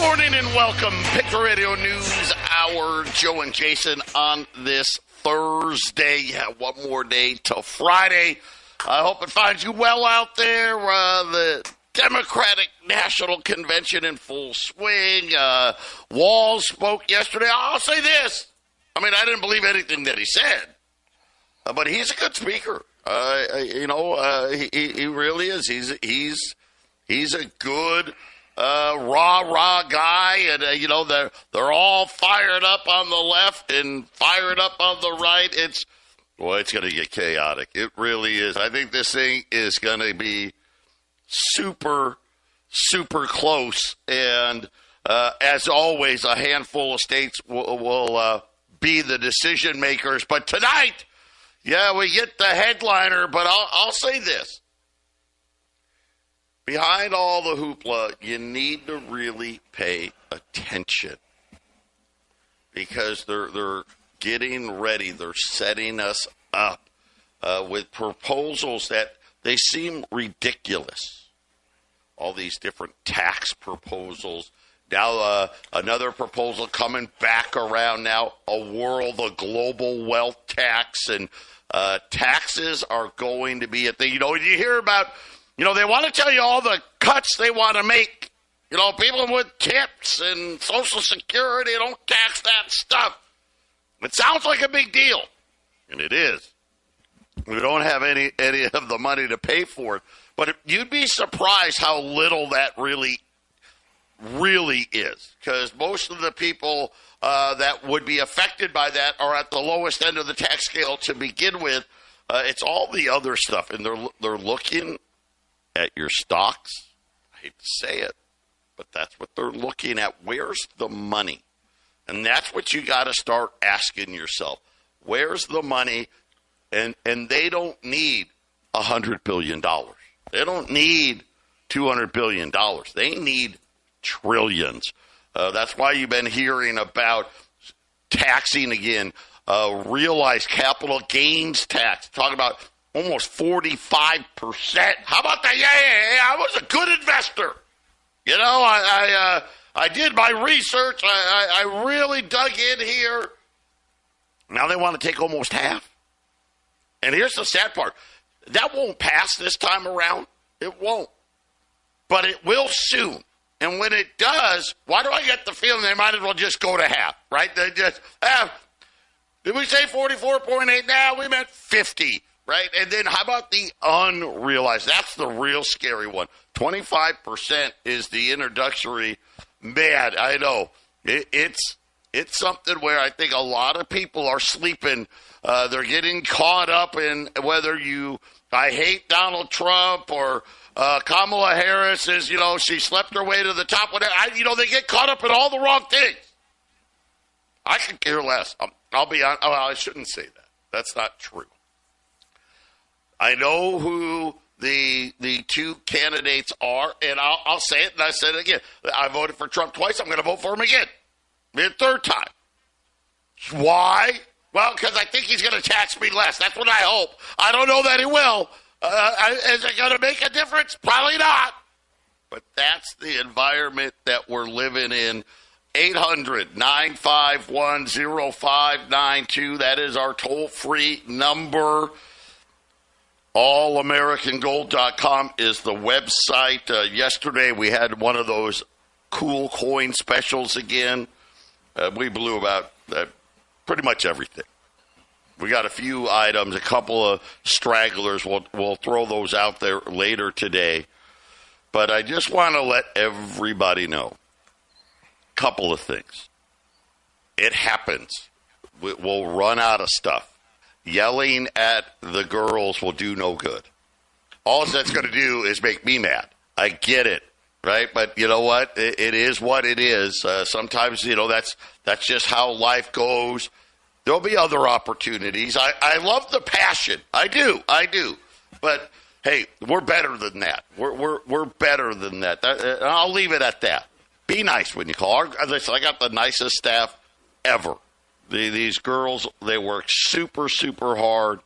morning and welcome. Patriot Radio News Hour. Joe and Jason on this Thursday. Yeah, one more day till Friday. I hope it finds you well out there. The Democratic National Convention in full swing. Walz spoke yesterday. I'll say this. I mean, I didn't believe anything that he said, but he's a good speaker. He really is. He's a good rah guy, and they're all fired up on the left and fired up on the right. It's going to get chaotic. It really is. I think this thing is going to be super, super close, and as always, a handful of states will be the decision makers. But tonight, yeah, we get the headliner. But I'll say this. Behind all the hoopla, you need to really pay attention because they're getting ready. They're setting us up with proposals that they seem ridiculous. All these different tax proposals. Now another proposal coming back around now, a global wealth tax, and taxes are going to be a thing. You hear about... they want to tell you all the cuts they want to make. People with tips and Social Security don't tax that stuff. It sounds like a big deal, and it is. We don't have any of the money to pay for it. But you'd be surprised how little that really is, because most of the people that would be affected by that are at the lowest end of the tax scale to begin with. It's all the other stuff, and they're looking at your stocks. I hate to say it, but that's what they're looking at. Where's the money? And that's what you got to start asking yourself. Where's the money? And they don't need $100 billion. They don't need $200 billion. They need trillions. That's why you've been hearing about taxing again, realized capital gains tax. Talking about almost 45%. How about that? Yeah, I was a good investor. I did my research. I really dug in here. Now they want to take almost half. And here's the sad part. That won't pass this time around. It won't. But it will soon. And when it does, why do I get the feeling they might as well just go to half, right? They just, did we say 44.8? Now we meant 50. Right? And then how about the unrealized? That's the real scary one. 25% is the introductory. Man, I know. It's something where I think a lot of people are sleeping. They're getting caught up in whether I hate Donald Trump or Kamala Harris is, she slept her way to the top. Whatever. They get caught up in all the wrong things. I could care less. I'll be honest. Oh, I shouldn't say that. That's not true. I know who the two candidates are, and I'll say it, and I said it again. I voted for Trump twice. I'm going to vote for him again. The third time. Why? Well, because I think he's going to tax me less. That's what I hope. I don't know that he will. Is it going to make a difference? Probably not. But that's the environment that we're living in. 800-951-0592. That is our toll-free number. AllAmericanGold.com is the website. Yesterday we had one of those cool coin specials again. We blew about pretty much everything. We got a few items, a couple of stragglers. We'll throw those out there later today. But I just want to let everybody know a couple of things. It happens. We'll run out of stuff. Yelling at the girls will do no good. All that's going to do is make me mad. I get it, right? But you know what? It is what it is. Sometimes, that's just how life goes. There'll be other opportunities. I love the passion. I do. But hey, we're better than that. We're better than that. I'll leave it at that. Be nice when you call. Listen, I got the nicest staff ever. These girls, they work super, super hard,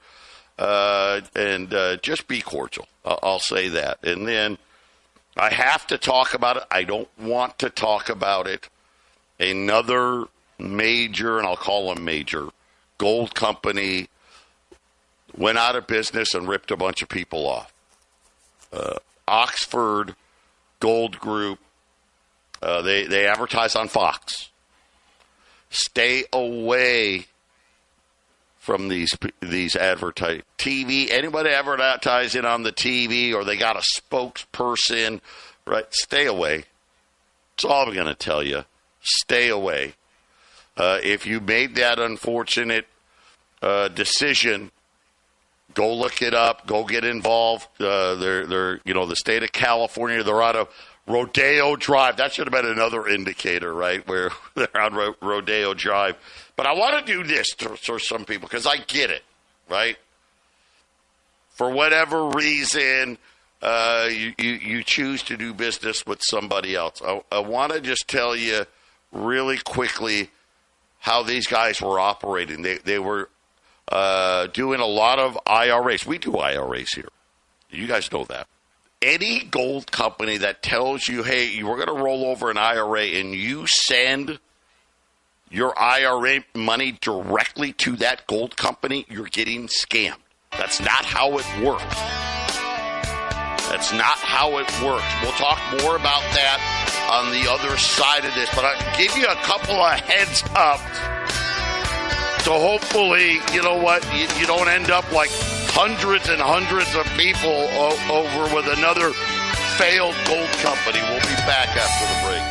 and just be cordial. I'll say that. And then I have to talk about it. I don't want to talk about it. Another major, and I'll call them major, gold company went out of business and ripped a bunch of people off. Oxford Gold Group, they advertise on Fox. Stay away from these advertise TV. Anybody advertising on the TV or they got a spokesperson, right? Stay away. That's all I'm going to tell you. Stay away. If you made that unfortunate decision, go look it up. Go get involved. They're the state of California. They're out of Rodeo Drive. That should have been another indicator, right? Where they're on Rodeo Drive. But I want to do this for some people because I get it, right? For whatever reason, you choose to do business with somebody else. I want to just tell you really quickly how these guys were operating. They were doing a lot of IRAs. We do IRAs here. You guys know that. Any gold company that tells you, hey, we're going to roll over an IRA and you send your IRA money directly to that gold company, you're getting scammed. That's not how it works. That's not how it works. We'll talk more about that on the other side of this, but I'll give you a couple of heads up. So hopefully, you know what, you don't end up like hundreds and hundreds of people over with another failed gold company. We'll be back after the break.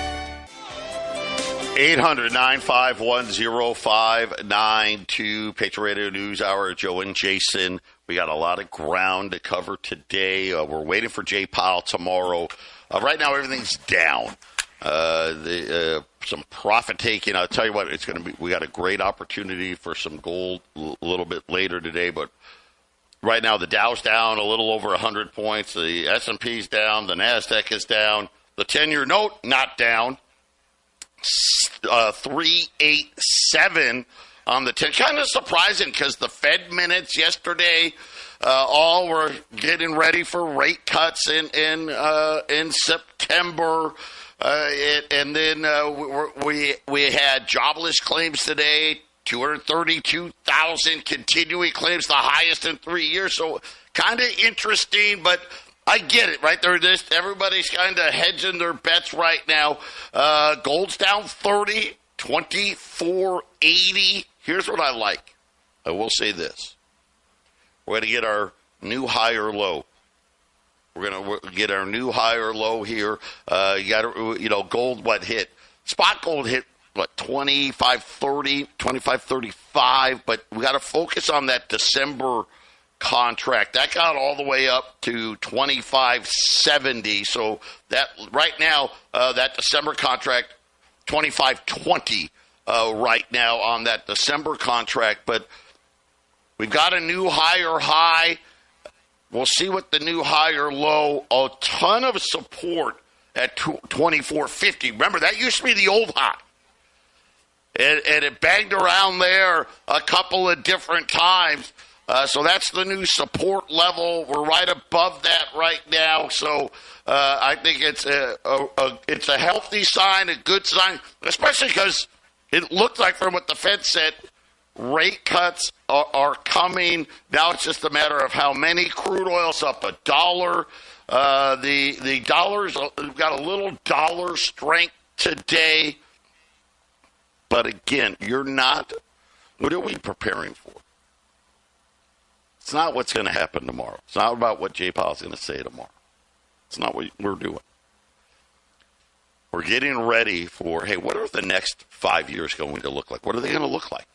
800-951-0592, Patriot Radio News Hour, Joe and Jason. We got a lot of ground to cover today. We're waiting for Jay Powell tomorrow. Right now, everything's down. Some profit taking. I'll tell you what, it's going to be. We got a great opportunity for some gold a little bit later today, but right now the Dow's down a little over 100 points. The S&P's down. The NASDAQ is down. The 10-year note not down. 387 on the 10. Kind of surprising because the Fed minutes yesterday all were getting ready for rate cuts in September. And then we had jobless claims today, 232,000 continuing claims, the highest in 3 years. So kind of interesting, but I get it, right? Everybody's kind of hedging their bets right now. Gold's down 30, 24.80. Here's what I like. I will say this. We're going to get our new higher low. We're going to get our new higher low here. Gold, hit? Spot gold hit, 25.30, 25.35, but we got to focus on that December contract. That got all the way up to 25.70. So that right now, that December contract, 25.20 right now on that December contract. But we've got a new higher high. We'll see what the new higher low. A ton of support at 24.50. Remember, that used to be the old high. And it banged around there a couple of different times. So that's the new support level. We're right above that right now. So I think it's a healthy sign, a good sign, especially because it looked like from what the Fed said, rate cuts are coming. Now it's just a matter of how many. Crude oil's up $1. The dollars, we've got a little dollar strength today. But again, what are we preparing for? It's not what's going to happen tomorrow. It's not about what Jay Powell's going to say tomorrow. It's not what we're doing. We're getting ready for, hey, what are the next 5 years going to look like? What are they going to look like?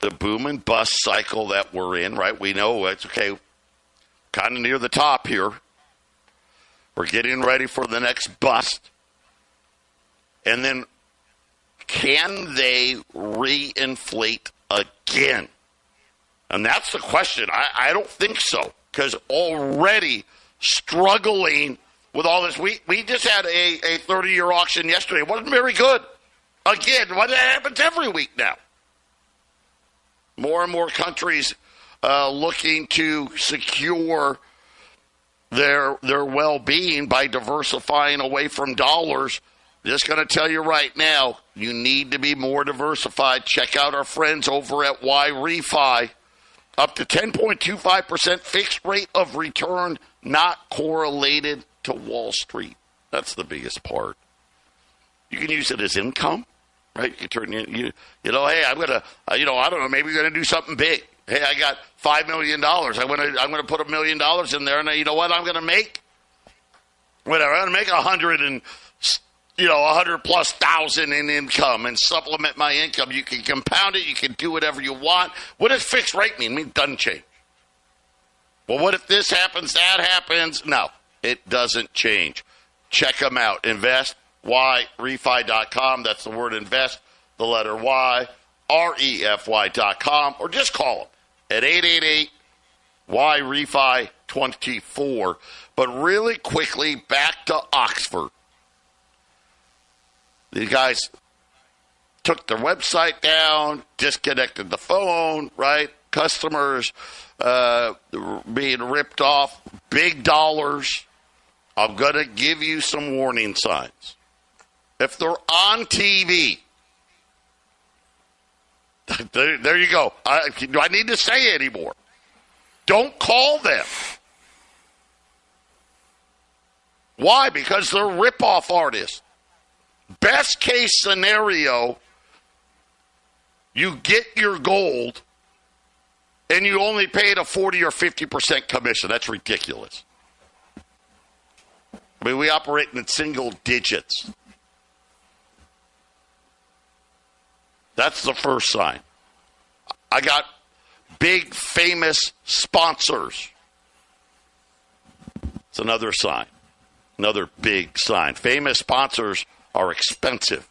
The boom and bust cycle that we're in, right? We know it's okay, kind of near the top here. We're getting ready for the next bust. And then can they reinflate again? And that's the question. I don't think so, because already struggling with all this. We just had a 30-year auction yesterday. It wasn't very good. Again, what happens every week now. More and more countries looking to secure their well-being by diversifying away from dollars. Just going to tell you right now, you need to be more diversified. Check out our friends over at YRefi. Up to 10.25% fixed rate of return, not correlated to Wall Street. That's the biggest part. You can use it as income, right? You can turn hey, I'm gonna, I don't know, maybe you're gonna do something big. Hey, I got $5 million. I'm gonna put $1 million in there, and you know what? I'm gonna make whatever. I'm gonna make 100,000 in income and supplement my income. You can compound it. You can do whatever you want. What does fixed rate mean? It means it doesn't change. Well, what if this happens, that happens? No, it doesn't change. Check them out. InvestYRefi.com. That's the word invest, the letter Y, REFY.com. Or just call them at 888-YRefi24. But really quickly, back to Oxford. These guys took their website down, disconnected the phone, right? Customers being ripped off, big dollars. I'm going to give you some warning signs. If they're on TV, there you go. Do I need to say anymore? Don't call them. Why? Because they're rip-off artists. Best case scenario, you get your gold and you only paid a 40 or 50% commission. That's ridiculous. I mean, we operate in single digits. That's the first sign. I got big, famous sponsors. It's another sign. Another big sign. Famous sponsors are expensive.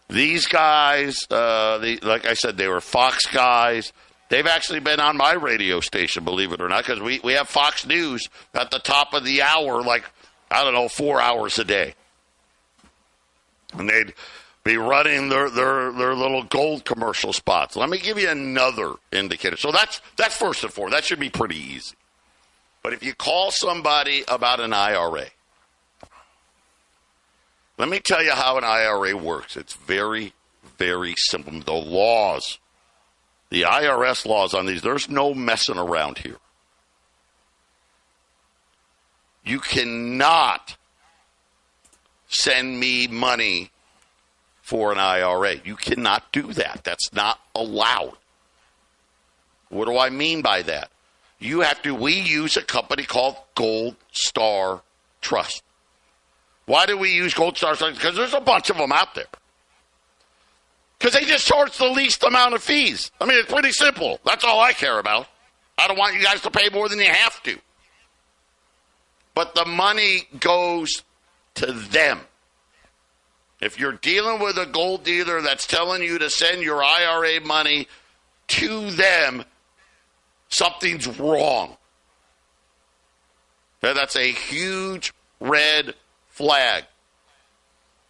These guys, like I said, they were Fox guys. They've actually been on my radio station, believe it or not, because we have Fox News at the top of the hour, 4 hours a day. And they'd be running their little gold commercial spots. Let me give you another indicator. So that's first and foremost. That should be pretty easy. But if you call somebody about an IRA, let me tell you how an IRA works. It's very, very simple. The laws, the IRS laws on these, there's no messing around here. You cannot send me money for an IRA. You cannot do that. That's not allowed. What do I mean by that? We use a company called Gold Star Trust. Why do we use Gold Star Trust? Because there's a bunch of them out there. Because they just charge the least amount of fees. I mean, it's pretty simple. That's all I care about. I don't want you guys to pay more than you have to. But the money goes to them. If you're dealing with a gold dealer that's telling you to send your IRA money to them, something's wrong. That's a huge red flag.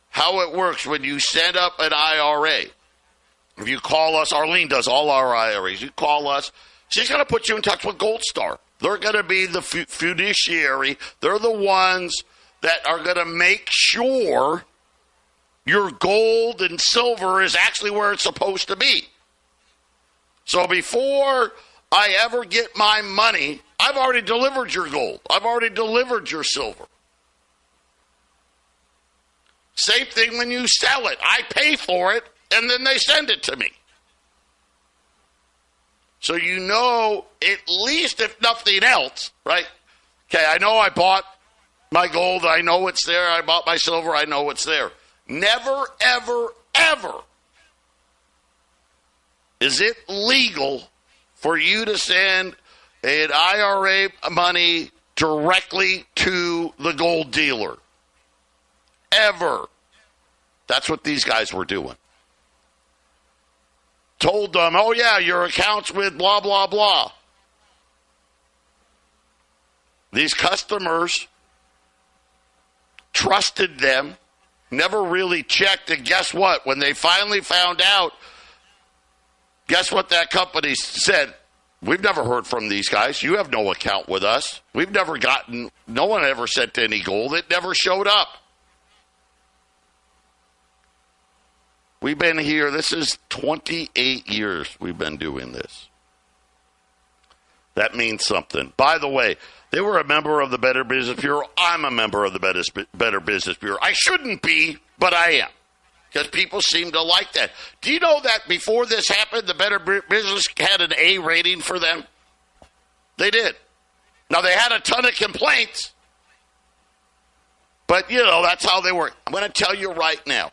How it works when you set up an IRA. If you call us, Arlene does all our IRAs. You call us, she's going to put you in touch with Gold Star. They're going to be the fiduciary. They're the ones that are going to make sure your gold and silver is actually where it's supposed to be. So before I ever get my money, I've already delivered your gold. I've already delivered your silver. Same thing when you sell it. I pay for it, and then they send it to me. So you know, at least if nothing else, right? Okay, I know I bought my gold. I know it's there. I bought my silver. I know it's there. Never, ever, ever is it legal for you to send an IRA money directly to the gold dealer. Ever. That's what these guys were doing. Told them, oh yeah, your account's with blah, blah, blah. These customers trusted them, never really checked, and guess what? When they finally found out, guess what that company said? We've never heard from these guys. You have no account with us. We've never gotten, no one ever sent any gold. It never showed up. We've been here, this is 28 years we've been doing this. That means something. By the way, they were a member of the Better Business Bureau. I'm a member of the Better Business Bureau. I shouldn't be, but I am. Because people seem to like that. Do you know that before this happened, the Better Business had an A rating for them? They did. Now, they had a ton of complaints. But, that's how they work. I'm going to tell you right now.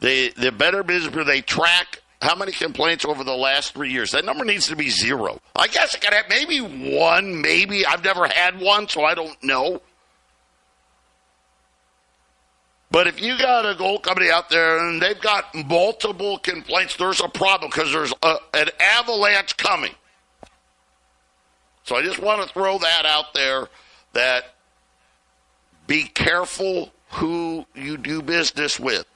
The Better Business Bureau, they track how many complaints over the last 3 years. That number needs to be 0. I guess it could have maybe 1, maybe. I've never had one, so I don't know. But if you got a gold company out there and they've got multiple complaints, there's a problem because there's an avalanche coming. So I just want to throw that out there, that be careful who you do business with.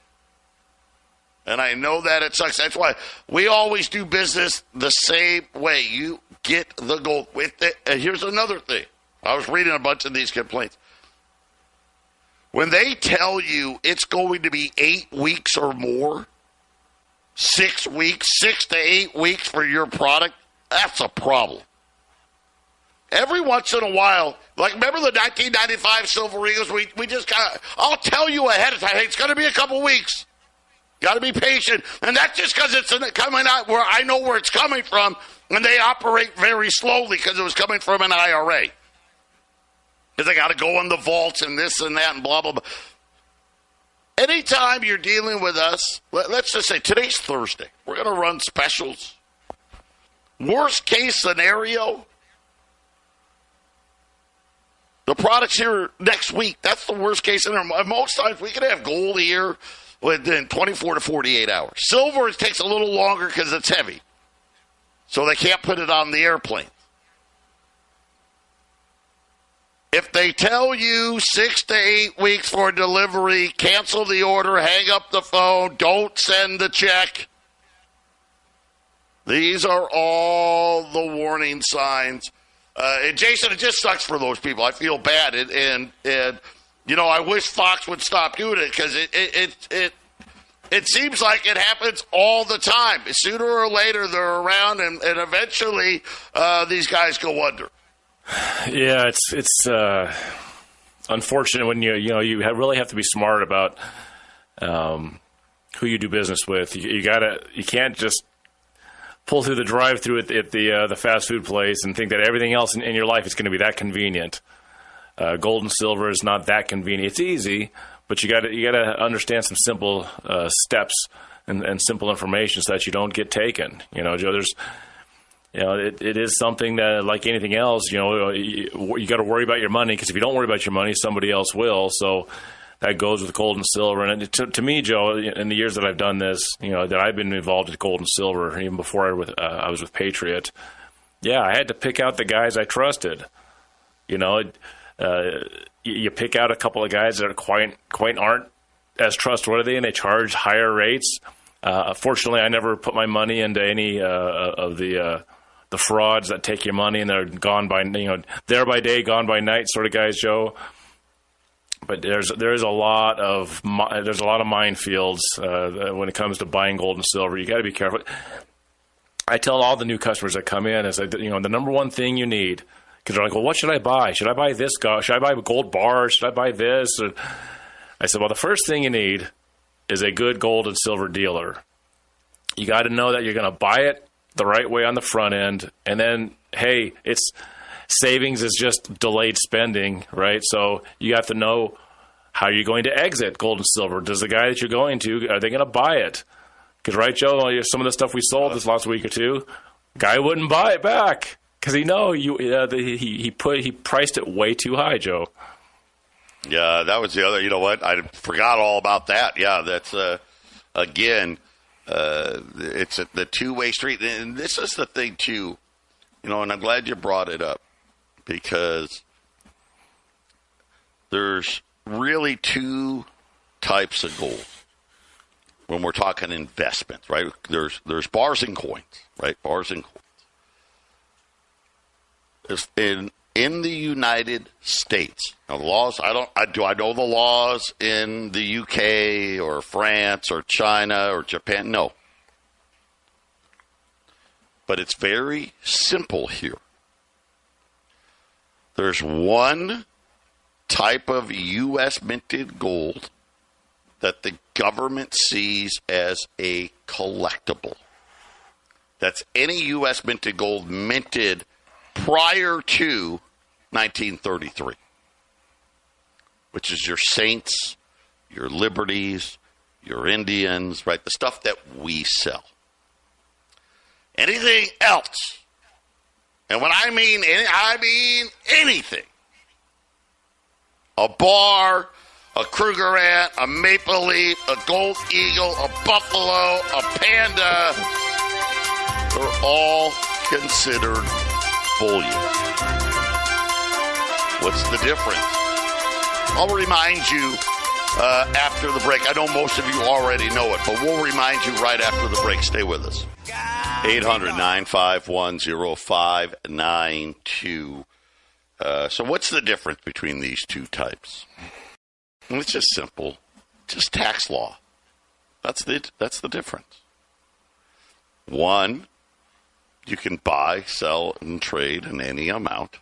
And I know that it sucks. That's why we always do business the same way. You get the gold with it. And here's another thing. I was reading a bunch of these complaints. When they tell you it's going to be 8 weeks or more, 6 weeks, 6 to 8 weeks for your product, that's a problem. Every once in a while, like remember the 1995 Silver Eagles? We just got, I'll tell you ahead of time, hey, it's going to be a couple weeks. Got to be patient. And that's just because it's coming out where I know where it's coming from, and they operate very slowly because it was coming from an IRA. Because they got to go in the vaults and this and that and blah, blah, blah. Anytime you're dealing with us, let's just say today's Thursday. We're going to run specials. Worst case scenario, the product's here next week. That's the worst case scenario. Most times we can have gold here within 24 to 48 hours. Silver, it takes a little longer because it's heavy. So they can't put it on the airplane. If they tell you 6 to 8 weeks for delivery, cancel the order, hang up the phone, don't send the check. These are all the warning signs. And Jason, it just sucks for those people. I feel bad. And I wish Fox would stop doing it because it seems like it happens all the time. Sooner or later, they're around, and eventually these guys go under. Yeah, it's unfortunate when you really have to be smart about who you do business with. You can't just pull through the drive-through at the fast food place and think that everything else in your life is going to be that convenient. Gold and silver is not that convenient. It's easy, but you got to understand some simple steps and simple information so that you don't get taken. Joe, there's. It is something that, like anything else, you got to worry about your money, because if you don't worry about your money, somebody else will. So that goes with gold and silver. And to me, Joe, in the years that I've done this, that I've been involved with gold and silver, even before I was with Patriot, I had to pick out the guys I trusted. You pick out a couple of guys that quite aren't as trustworthy, and they charge higher rates. Fortunately, I never put my money into any of the frauds that take your money and they're gone by, there by day, gone by night sort of guys, Joe. But there's a lot of minefields when it comes to buying gold and silver. You got to be careful. I tell all the new customers that come in, is the number one thing you need, because they're like, well, what should I buy? Should I buy this? Should I buy gold bars? Should I buy this? I said, well, the first thing you need is a good gold and silver dealer. You got to know that you're going to buy it the right way on the front end, and then, hey, it's savings is just delayed spending, right? So you have to know how you're going to exit gold and silver. Does the guy that you're going to, are they going to buy it? Because, right, Joe, some of the stuff we sold this last week or two, guy wouldn't buy it back because he priced it way too high, Joe. Yeah, that was the other. You know what? I forgot all about that. Yeah, that's again. It's the two-way street. And this is the thing, too, and I'm glad you brought it up, because there's really two types of gold. when we're talking investments, right? There's bars and coins, right? Bars and coins. In the United States, now the laws, do I know the laws in the UK or France or China or Japan? No. But it's very simple here. There's one type of U.S. minted gold that the government sees as a collectible. That's any U.S. minted gold minted prior to 1933, which is your Saints, your Liberties, your Indians, right? The stuff that we sell. Anything else, and when I mean anything, a bar, a Kruger ant, a maple leaf, a gold eagle, a buffalo, a panda, they're all considered bullion. What's the difference? I'll remind you after the break. I know most of you already know it, but we'll remind you right after the break. Stay with us. 800-951-0592. So what's the difference between these two types? Well, it's just simple. Just tax law. That's the difference. One, you can buy, sell, and trade in any amount.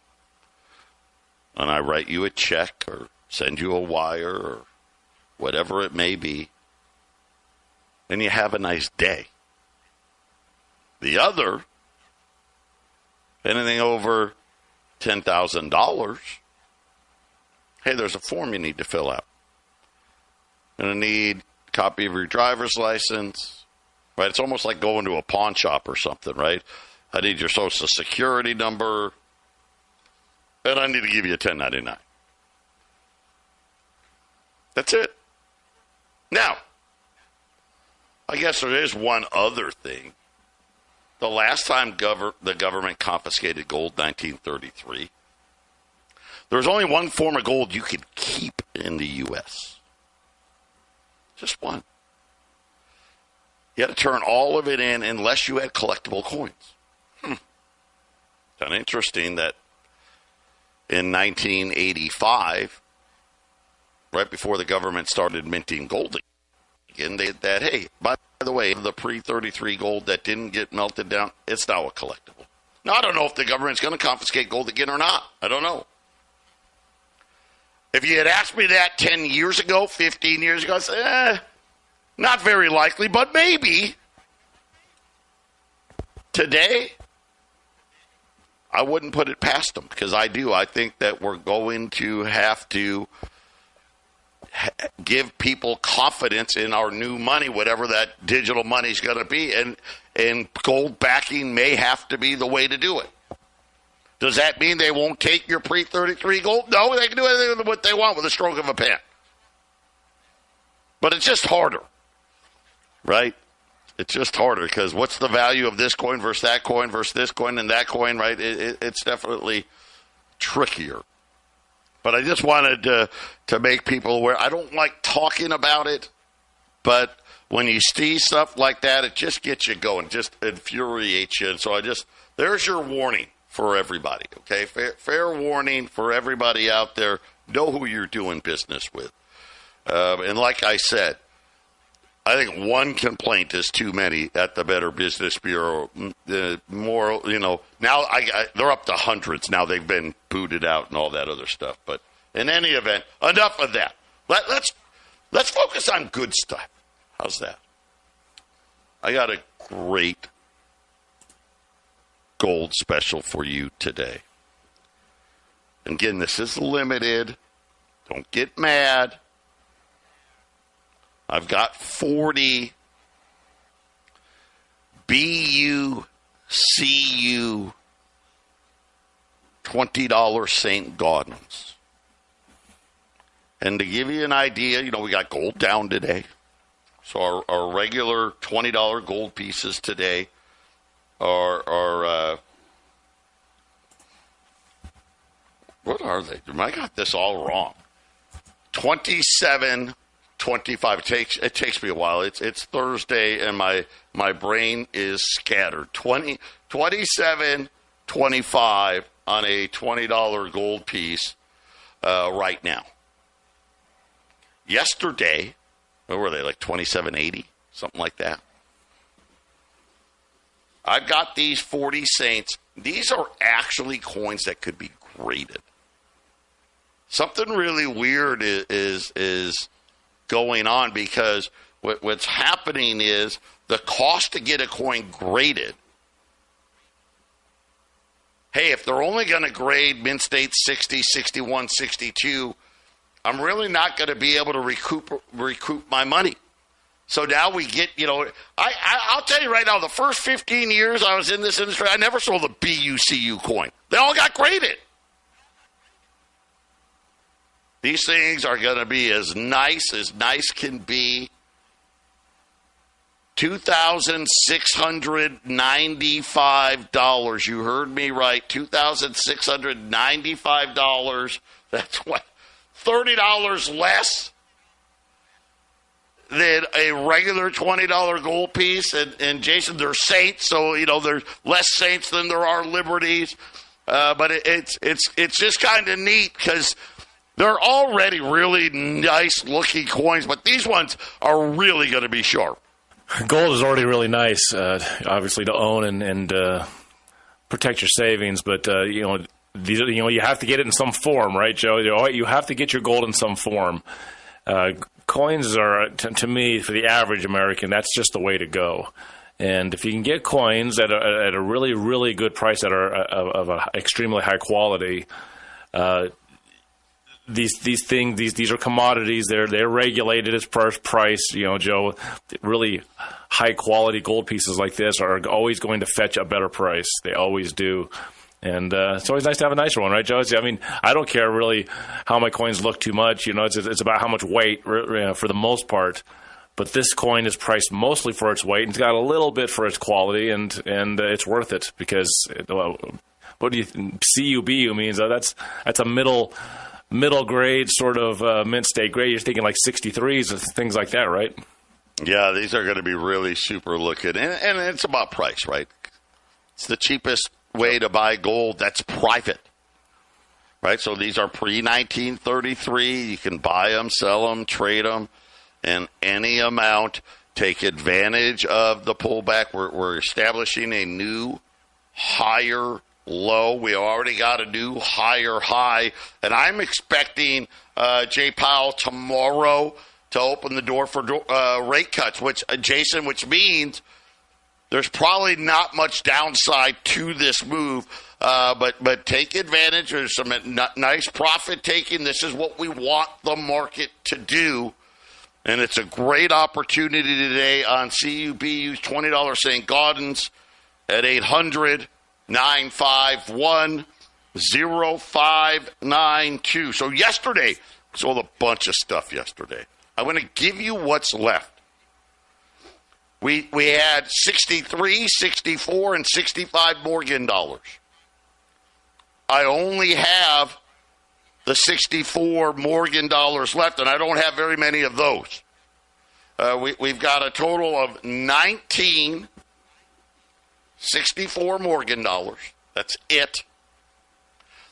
And I write you a check or send you a wire or whatever it may be. And you have a nice day. The other, anything over $10,000, hey, there's a form you need to fill out. You're going to need a copy of your driver's license, right? It's almost like going to a pawn shop or something, right? I need your social security number, and I need to give you a 1099. That's it. Now, I guess there is one other thing. The last time the government confiscated gold, 1933, there was only one form of gold you could keep in the U.S. Just one. You had to turn all of it in unless you had collectible coins. Kind of interesting that in 1985, right before the government started minting gold again, they had that, hey, by the way, the pre-33 gold that didn't get melted down, it's now a collectible. Now, I don't know if the government's going to confiscate gold again or not. I don't know. If you had asked me that 10 years ago, 15 years ago, I'd say, not very likely, but maybe. Today, I wouldn't put it past them because I think that we're going to have to give people confidence in our new money, whatever that digital money is going to be, and gold backing may have to be the way to do it. Does that mean they won't take your pre-33 gold? No, they can do anything with what they want with a stroke of a pen. But it's just harder, right? It's just harder because what's the value of this coin versus that coin versus this coin and that coin, right? It's definitely trickier. But I just wanted to make people aware. I don't like talking about it, but when you see stuff like that, it just gets you going, just infuriates you. And so there's your warning for everybody, okay? Fair warning for everybody out there. Know who you're doing business with. And like I said, I think one complaint is too many at the Better Business Bureau. More, now they're up to hundreds. Now they've been booted out and all that other stuff. But in any event, enough of that. Let's focus on good stuff. How's that? I got a great gold special for you today. And again, this is limited. Don't get mad. I've got 40 BUCU $20 St. Gaudens. And to give you an idea, we got gold down today. So our regular $20 gold pieces today are what are they? I got this all wrong. $27.25 25. It takes me a while. It's Thursday, and my brain is scattered. 27.25 on a $20 gold piece right now. Yesterday, what were they, like 27.80? Something like that. I've got these 40 Saints. These are actually coins that could be graded. Something really weird is going on, because what's happening is the cost to get a coin graded. Hey, if they're only going to grade Mint State 60, 61, 62, I'm really not going to be able to recoup my money. So now we get, I'll tell you right now, the first 15 years I was in this industry, I never sold a BUCU coin. They all got graded. These things are going to be as nice can be. $2,695. You heard me right. $2,695. That's what? $30 less than a regular $20 gold piece. And Jason, they're Saints, so there's less Saints than there are Liberties. But it's just kind of neat, because they're already really nice looking coins, but these ones are really going to be sharp. Gold is already really nice, obviously, to own and protect your savings. But these you have to get it in some form, right, Joe? You have to get your gold in some form. Coins are, to me, for the average American, that's just the way to go. And if you can get coins at a really, really good price that are of a extremely high quality, these things, these are commodities. They're regulated as per price. Joe, really high quality gold pieces like this are always going to fetch a better price. They always do. And it's always nice to have a nicer one, right, Joe? I mean, I don't care really how my coins look too much. It's about how much weight for the most part. But this coin is priced mostly for its weight, and it's got a little bit for its quality, and it's worth it, because what do you CUBU means? That's a middle grade sort of Mint State grade. You're thinking like 63s and things like that, right? Yeah, these are going to be really super looking, and it's about price, right? It's the cheapest way to buy gold that's private, right? So these are pre-1933. You can buy them, sell them, trade them, and any amount. Take advantage of the pullback. We're establishing a new higher low. We already got a new higher high, and I'm expecting Jay Powell tomorrow to open the door for rate cuts, which means there's probably not much downside to this move, but take advantage. There's some nice profit taking. This is what we want the market to do, and it's a great opportunity today on CUBU's $20 St. Gaudens at 800-951-0592. So yesterday, we sold a bunch of stuff yesterday. I'm going to give you what's left. We had 63, 64, and 65 Morgan dollars. I only have the 64 Morgan dollars left, and I don't have very many of those. We've got a total of 19 64 Morgan dollars. That's it.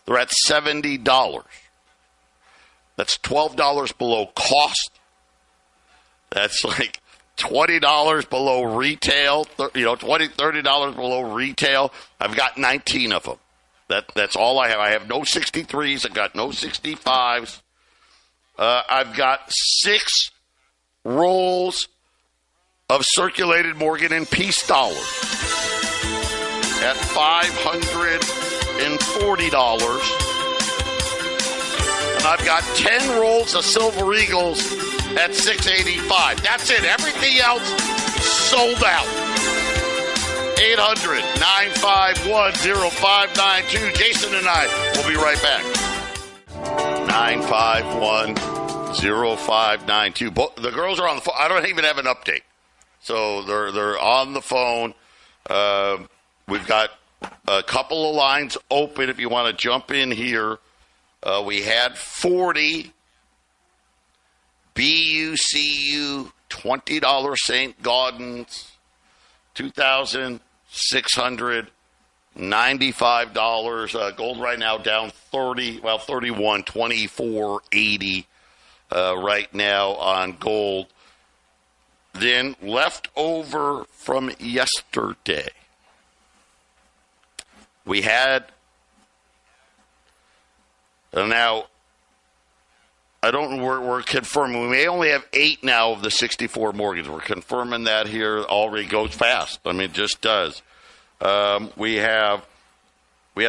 They're at $70. That's $12 below cost. That's like $20 below retail, $30 below retail. I've got 19 of them. That's all I have. I have no 63s. I've got no 65s. I've got 6 rolls of circulated Morgan and Peace dollars at $540. And I've got 10 rolls of Silver Eagles at $685. That's it. Everything else sold out. 800-951-0592. Jason and I will be right back. 951-0592. The girls are on the phone. I don't even have an update. So they're on the phone. We've got a couple of lines open if you want to jump in here. We had 40. BUCU, $20 St. Gaudens, $2,695. Gold right now down 31, 24.80 right now on gold. Then left over from yesterday, we had, now, I don't know, we're confirming. We may only have 8 now of the 64 mortgages. We're confirming that here. Already goes fast. I mean, it just does. We had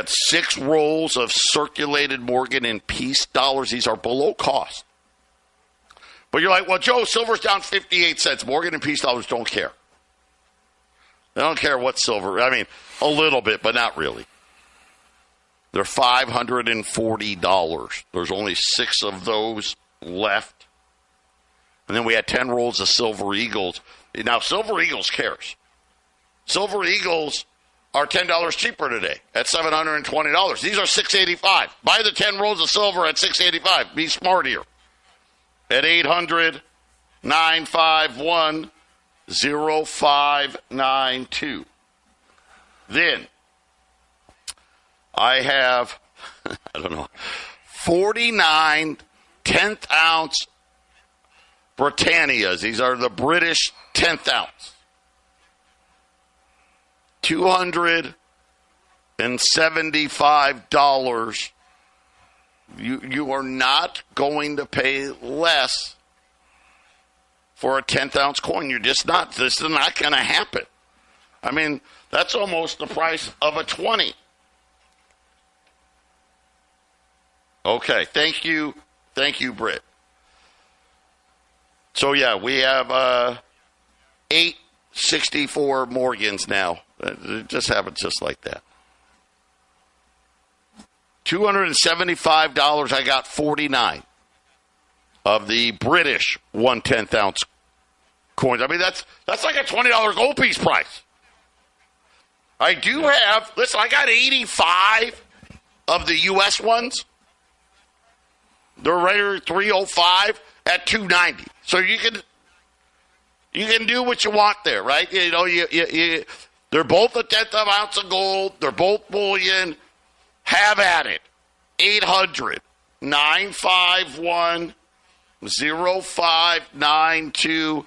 6 rolls of circulated Morgan and Peace dollars. These are below cost. But you're like, well, Joe, silver's down 58 cents. Morgan and Peace dollars don't care. They don't care what silver. I mean, a little bit, but not really. They're $540. There's only 6 of those left. And then we had 10 rolls of Silver Eagles. Now, Silver Eagles cares. Silver Eagles are $10 cheaper today at $720. These are $685. Buy the 10 rolls of silver at $685. Be smart here. At 800-951-0592. Then I have, 49 10th ounce Britannias. These are the British 10th ounce. $275. You are not going to pay less for a 10th ounce coin. You're just not. This is not going to happen. I mean, that's almost the price of a 20. Okay, thank you, Britt. So, yeah, we have 8 64 Morgans now. It just happens just like that. $275, I got 49 of the British 1/10 ounce coins. I mean, that's like a $20 gold piece price. I do have, listen, I got 85 of the U.S. ones. They're right at 305 at 290. So you can do what you want there, right? You know, they're both a 10th of ounce of gold. They're both bullion. Have at it. 800-951-0592.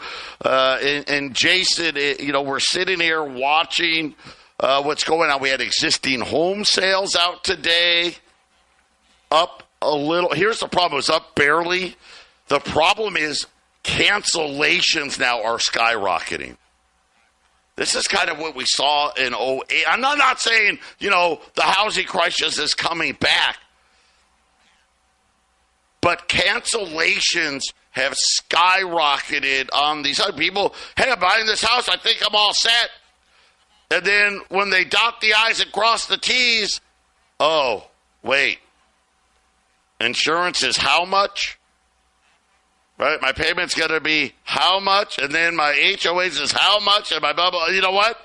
And Jason, you know, we're sitting here watching what's going on. We had existing home sales out today. Up a little. Here's the problem. It's up barely. The problem is cancellations now are skyrocketing. This is kind of what we saw in 2008. I'm not saying, you know, the housing crisis is coming back. But cancellations have skyrocketed on these other people. Hey, I'm buying this house. I think I'm all set. And then when they dot the I's and cross the T's, oh, wait. Insurance is how much? Right? My payment's going to be how much? And then my HOAs is how much? And my blah, blah. You know what?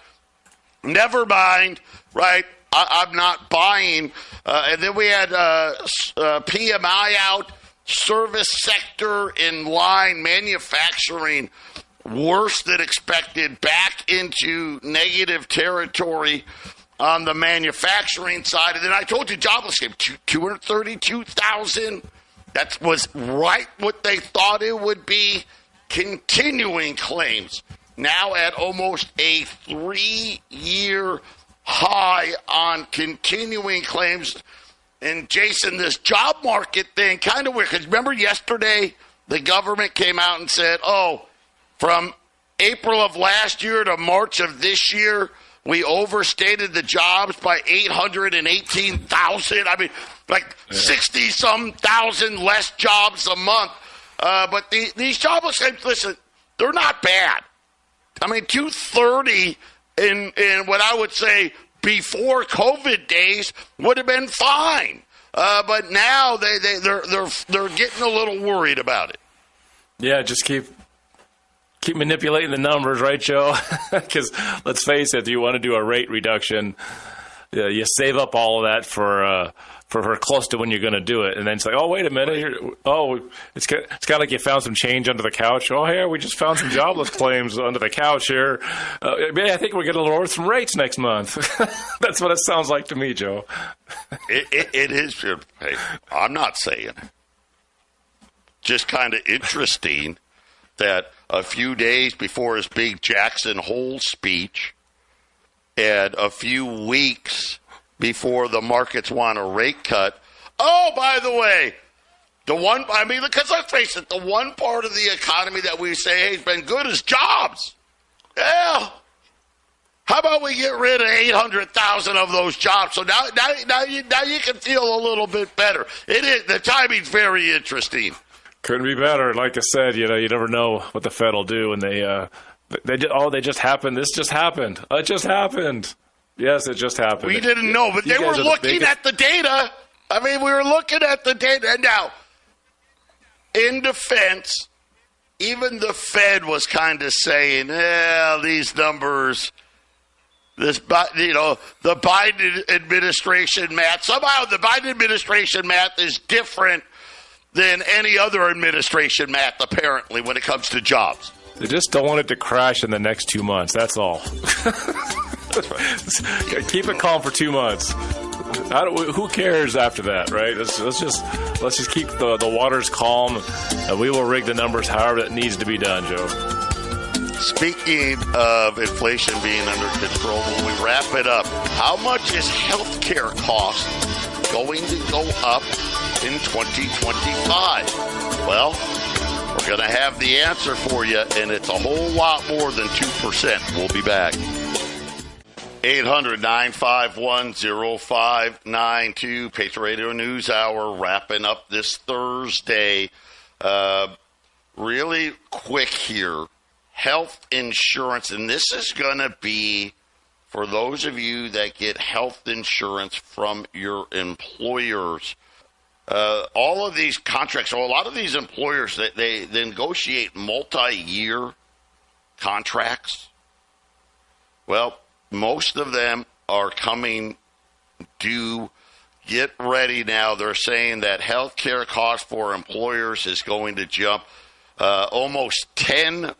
Never mind. Right? I'm not buying. And then we had PMI out. Service sector in line. Manufacturing worse than expected. Back into negative territory on the manufacturing side. And then I told you jobless claim, 232,000. That was right what they thought it would be. Continuing claims now at almost a 3-year high on continuing claims. And Jason, this job market thing, kind of weird. Because remember yesterday, the government came out and said, oh, from April of last year to March of this year, we overstated the jobs by 818,000. I mean, like 60-some thousand less jobs a month. But these jobless claims, listen, they're not bad. I mean, 230 in what I would say before COVID days would have been fine. But now they're getting a little worried about it. Yeah, just keep manipulating the numbers, right, Joe? Because let's face it, you want to do a rate reduction. you save up all of that for her close to when you're going to do it, and then it's like, oh, wait a minute, it's kind of like you found some change under the couch. Oh, here, we just found some jobless claims under the couch here. I think we're going to lower some rates next month. That's what it sounds like to me, Joe. It is. Hey, I'm not saying. Just kind of interesting that a few days before his big Jackson Hole speech and a few weeks before the markets want a rate cut. Oh, by the way, because let's face it, the one part of the economy that we say has been good is jobs. Yeah. How about we get rid of 800,000 of those jobs? So now you can feel a little bit better. It is, the timing's very interesting. Couldn't be better. Like I said, you never know what the Fed will do, and they just happened. This just happened. It just happened. Yes, it just happened. We didn't know, but they were looking at the data. I mean, we were looking at the data. And now, in defense, even the Fed was kind of saying, these numbers, the Biden administration math, somehow the Biden administration math is different than any other administration math, apparently, when it comes to jobs. They just don't want it to crash in the next 2 months. That's all. That's right. Keep it calm for 2 months. Who cares after that, right? Let's just keep the waters calm, and we will rig the numbers however it needs to be done, Joe. Speaking of inflation being under control, when we wrap it up, how much is healthcare cost going to go up in 2025? Well, we're going to have the answer for you, and it's a whole lot more than 2%. We'll be back. 800-951-0592, Patriot Radio News Hour, wrapping up this Thursday. Really quick here. Health insurance, and this is going to be for those of you that get health insurance from your employers. All of these contracts, so a lot of these employers, they negotiate multi-year contracts. Well, most of them are coming due. Get ready now. They're saying that health care cost for employers is going to jump almost 10%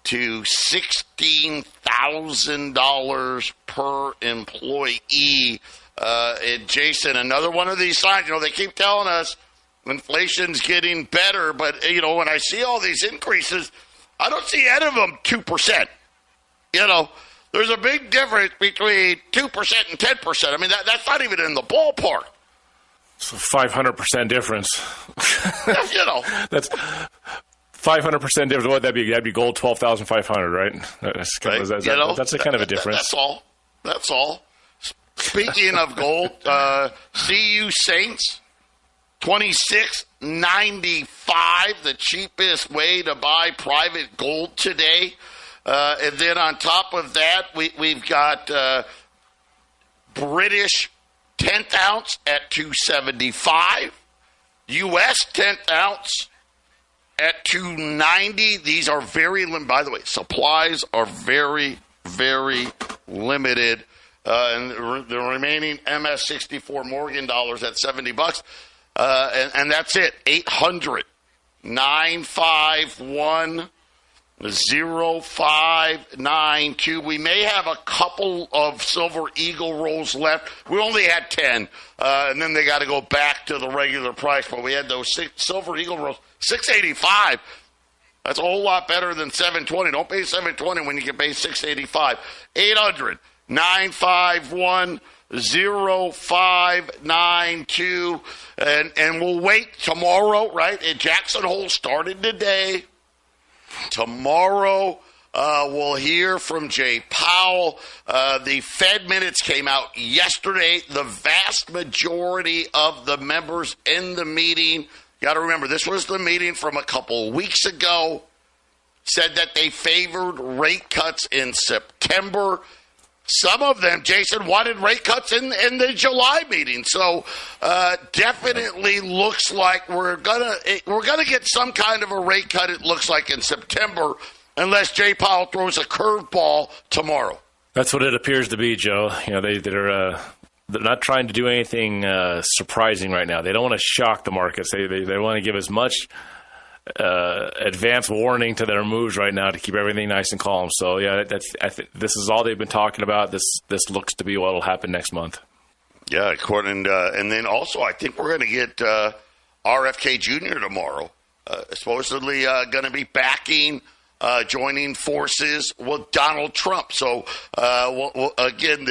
to $16,000 per employee. And Jason, another one of these signs, they keep telling us inflation's getting better, but, when I see all these increases, I don't see any of them 2%. There's a big difference between 2% and 10%. I mean, that's not even in the ballpark. It's a 500% difference. That's 500% difference. What would that be? That'd be gold 12,500, right? That's a kind of a difference. That's all. Speaking of gold, CU Saints, $26.95, the cheapest way to buy private gold today. And then on top of that, we've got British 10th ounce at $275, U.S. 10th ounce at $290. These are very limited. By the way, supplies are very, very limited. And the remaining MS-64 Morgan dollars at $70. And that's it. 800-951-0592. We may have a couple of Silver Eagle rolls left. We only had 10, and then they got to go back to the regular price. But we had those Silver Eagle rolls, $6.85. That's a whole lot better than $7.20. Don't pay $7.20 when you can pay $6.85. 800-951-0592. And we'll wait tomorrow, right? And Jackson Hole started today. Tomorrow, we'll hear from Jay Powell. The Fed minutes came out yesterday. The vast majority of the members in the meeting, got to remember, this was the meeting from a couple weeks ago, said that they favored rate cuts in September. Some of them, Jason, wanted rate cuts in the July meeting. So definitely looks like we're gonna get some kind of a rate cut, it looks like, in September, unless Jay Powell throws a curveball tomorrow. That's what it appears to be, Joe. They're not trying to do anything surprising right now. They don't want to shock the markets. They want to give as much advance warning to their moves right now to keep everything nice and calm. So yeah, this is all they've been talking about. This looks to be what will happen next month. Yeah, according and then also I think we're going to get RFK Jr. tomorrow. Supposedly going to be backing, joining forces with Donald Trump. So again,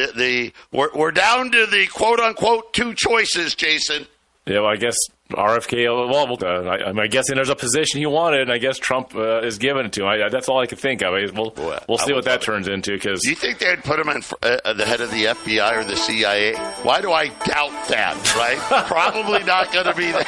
we're down to the quote unquote two choices, Jason. Yeah, well, I guess RFK. I'm guessing there's a position he wanted, and I guess Trump is giving it to him. That's all I can think of. We'll see what that turns into. Because do you think they'd put him in the head of the FBI or the CIA? Why do I doubt that? Right? Probably not going to be that.